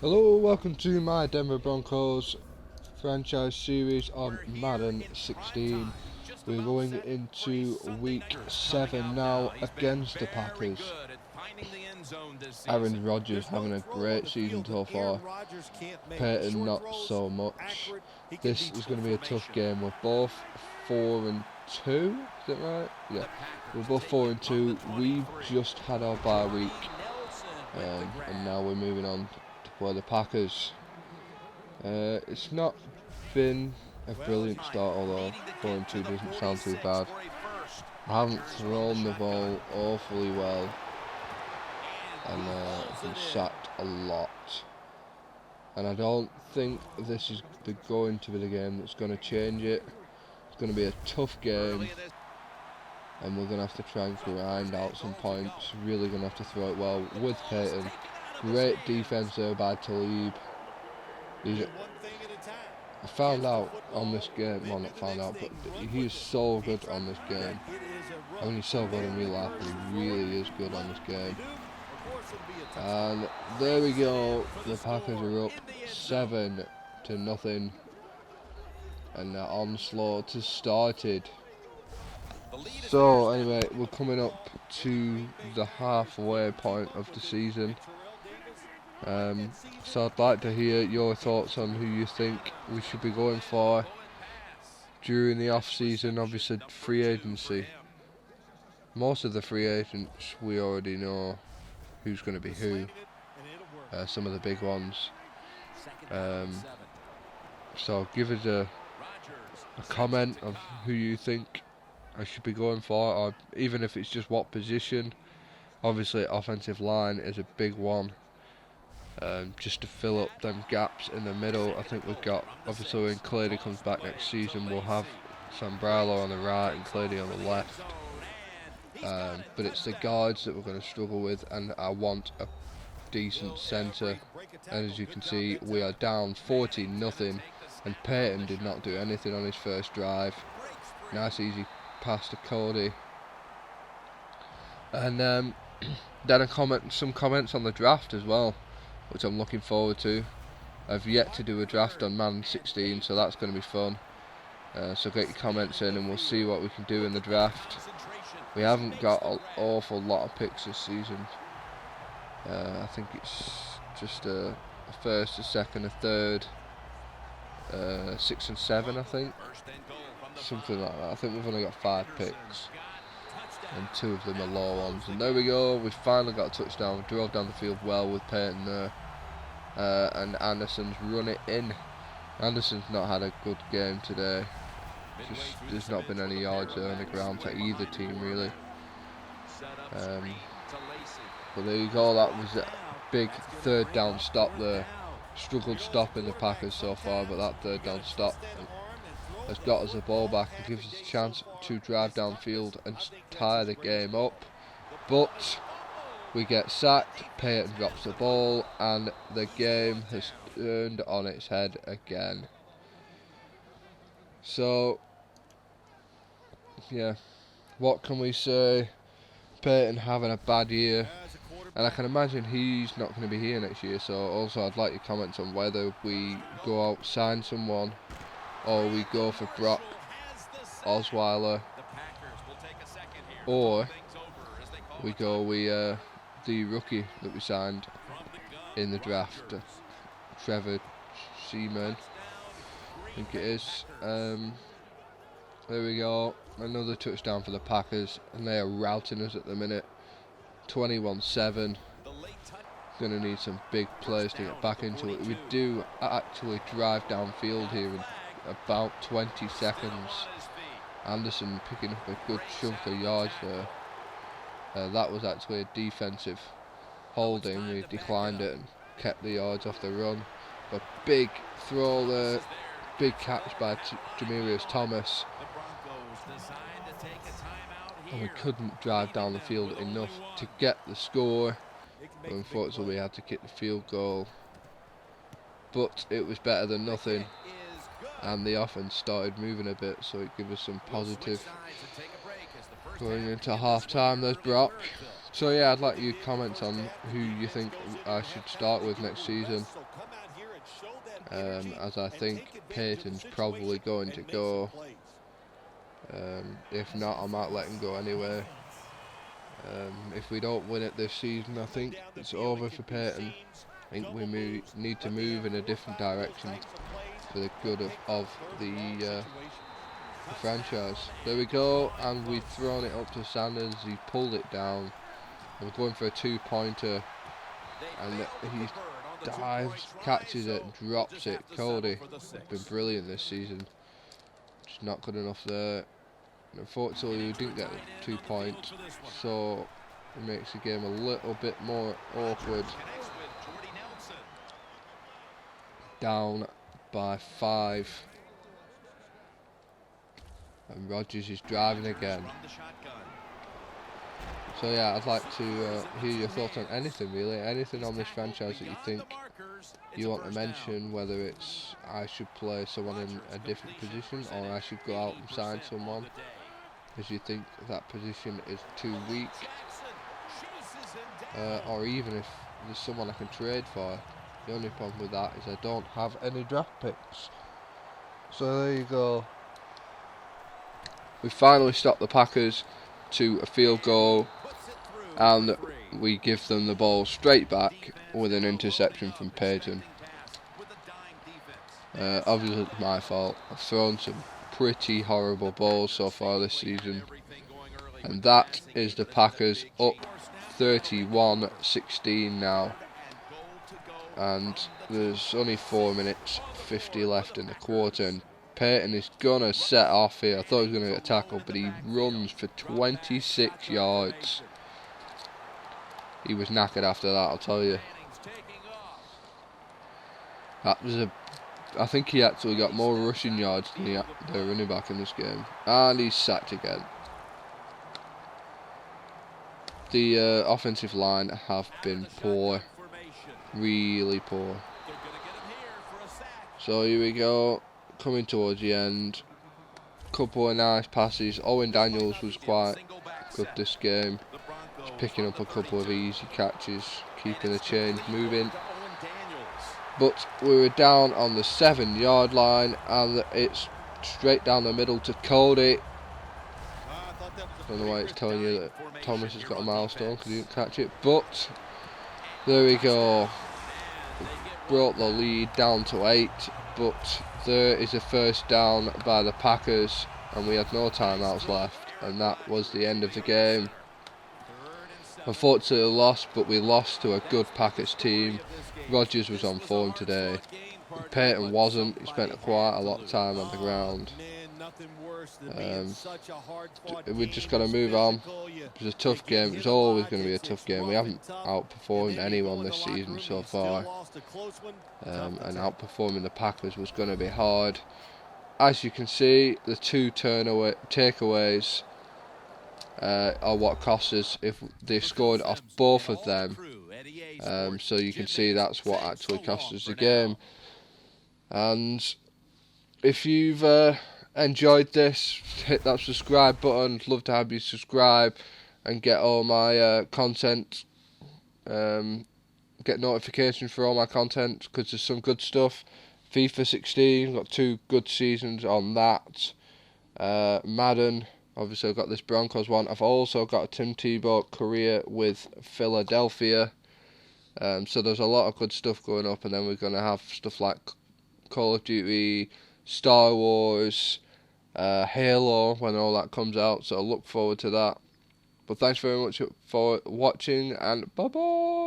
Hello, welcome to my Denver Broncos franchise series on Madden 16. We're going into week 7 now against the Packers. Aaron Rodgers having a great season so far. Peyton not so much. This is going to be a tough game. We're both 4-2, is that right? Yeah, we're both 4-2. We've just had our bye week, and now we're moving on to play the Packers. It's not been a brilliant start, although 4-2 doesn't sound too bad. I haven't thrown the ball awfully well, and I've been sacked a lot. And I don't think this is going to be the game that's going to change it. It's going to be a tough game, and we're going to have to try and grind out some points. Really going to have to throw it well with Peyton. Great defense there by Talib. I found out on this game, well not found out, but he is so good on this game. I mean, he's so good in real life, but he really is good on this game. And there we go, the Packers are up 7-0, and the onslaught has started. So anyway, we're coming up to the halfway point of the season. So I'd like to hear your thoughts on who you think we should be going for during the off-season. Obviously, free agency. Most of the free agents we already know who's going to be who. Some of the big ones. So give us a comment of who you think I should be going for, or even if it's just what position. Obviously, offensive line is a big one. Just to fill up them gaps in the middle. I think we've got, obviously when Clady comes back next season, we'll have Sambralo on the right and Clady on the left. But it's the guards that we're going to struggle with, and I want a decent centre. And as you can see, we are down 14-0, and Peyton did not do anything on his first drive. Nice easy pass to Cody. And then some comments on the draft as well, which I'm looking forward to. I've yet to do a draft on Madden 16, so that's going to be fun. So get your comments in and we'll see what we can do in the draft. We haven't got an awful lot of picks this season. I think it's just a first, a second, a third, 6 and 7, I think. Something like that. I think we've only got 5 picks, and 2 of them are low ones. And there we go, we finally got a touchdown. We drove down the field well with Peyton there, and Anderson's run it in. Anderson's not had a good game today. There's not been any yards there on the ground for either team really. But there you go, that was a big third down stop there. Struggled stopping the Packers so far, but that third down stop has got us the ball back and gives us a chance to drive downfield and tie the game up. But we get sacked, Peyton drops the ball, and the game has turned on its head again. So, yeah, what can we say? Peyton having a bad year, and I can imagine he's not going to be here next year. So also I'd like your comments on whether we go out, sign someone, or we go for Brock Osweiler, or we go with the rookie that we signed in the draft, Trevor Seaman, I think it is. There we go, another touchdown for the Packers, and they are routing us at the minute, 21-7. Going to need some big plays to get back into it. We do actually drive downfield here in about 20 seconds. Anderson picking up a good chunk of yards there. That was actually a defensive holding. We declined it and kept the yards off the run. But big throw there, big catch by Jamarius Thomas. And we couldn't drive down the field enough to get the score. But unfortunately we had to kick the field goal. But it was better than nothing. And the offense started moving a bit, so it gave us some positive. Going into half time, there's Brock So yeah, I'd like your comments on who you think I should start with next season. As I think Peyton's probably going to go. If not, I might let him go anyway. If we don't win it this season, I think it's over for Peyton. I think we need to move in a different direction for the good of the franchise. There we go, and we've thrown it up to Sanders. He pulled it down. We're going for a two-pointer, and he dives, catches it, drops it. Cody has been brilliant this season. Just not good enough there. Unfortunately, we didn't get 2 points, so it makes the game a little bit more awkward. Down by 5. And Rodgers is driving again. So yeah, I'd like to hear your thoughts on anything really. Anything on this franchise that you think you want to mention, whether it's I should play someone in a different position or I should go out and sign someone because you think that position is too weak, or even if there's someone I can trade for. The only problem with that is I don't have any draft picks. So there you go. We finally stopped the Packers to a field goal, and we give them the ball straight back with an interception from Peyton. Obviously it's my fault. I've thrown some pretty horrible balls so far this season, and that is the Packers up 31-16 now, and there's only 4 minutes 50 left in the quarter, and Peyton is gonna set off here. I thought he was gonna get a tackle, but he runs for 26 yards. He was knackered after that, I'll tell you. That was I think he actually got more rushing yards than the running back in this game. And he's sacked again. The offensive line have been poor. Really poor. So here we go. Coming towards the end. Couple of nice passes. Owen Daniels was quite good this game. Just picking up a couple of easy catches. Keeping the chains moving. But we were down on the 7-yard line, and it's straight down the middle to Cody. I don't know why it's telling you that Thomas has got a milestone because he didn't catch it, but there we go. Brought the lead down to 8, but there is a first down by the Packers, and we had no timeouts left, and that was the end of the game. Unfortunately lost, but we lost to a good Packers team. Rodgers was on form today. Peyton wasn't. He spent quite a lot of time on the ground. We've just got to move on. It was a tough game. It was always going to be a tough game. We haven't outperformed anyone this season so far. And outperforming the Packers was going to be hard. As you can see, the 2 takeaways are what cost us if they scored off both of them. So you can see that's what actually cost us the game. And if you've enjoyed this, hit that subscribe button. Love to have you subscribe and get all my content. Get notifications for all my content because there's some good stuff. FIFA 16, got 2 good seasons on that. Madden. Obviously, I've got this Broncos one. I've also got a Tim Tebow career with Philadelphia. So there's a lot of good stuff going up, and then we're going to have stuff like Call of Duty, Star Wars, Halo, when all that comes out. So I look forward to that. But thanks very much for watching, and bye-bye.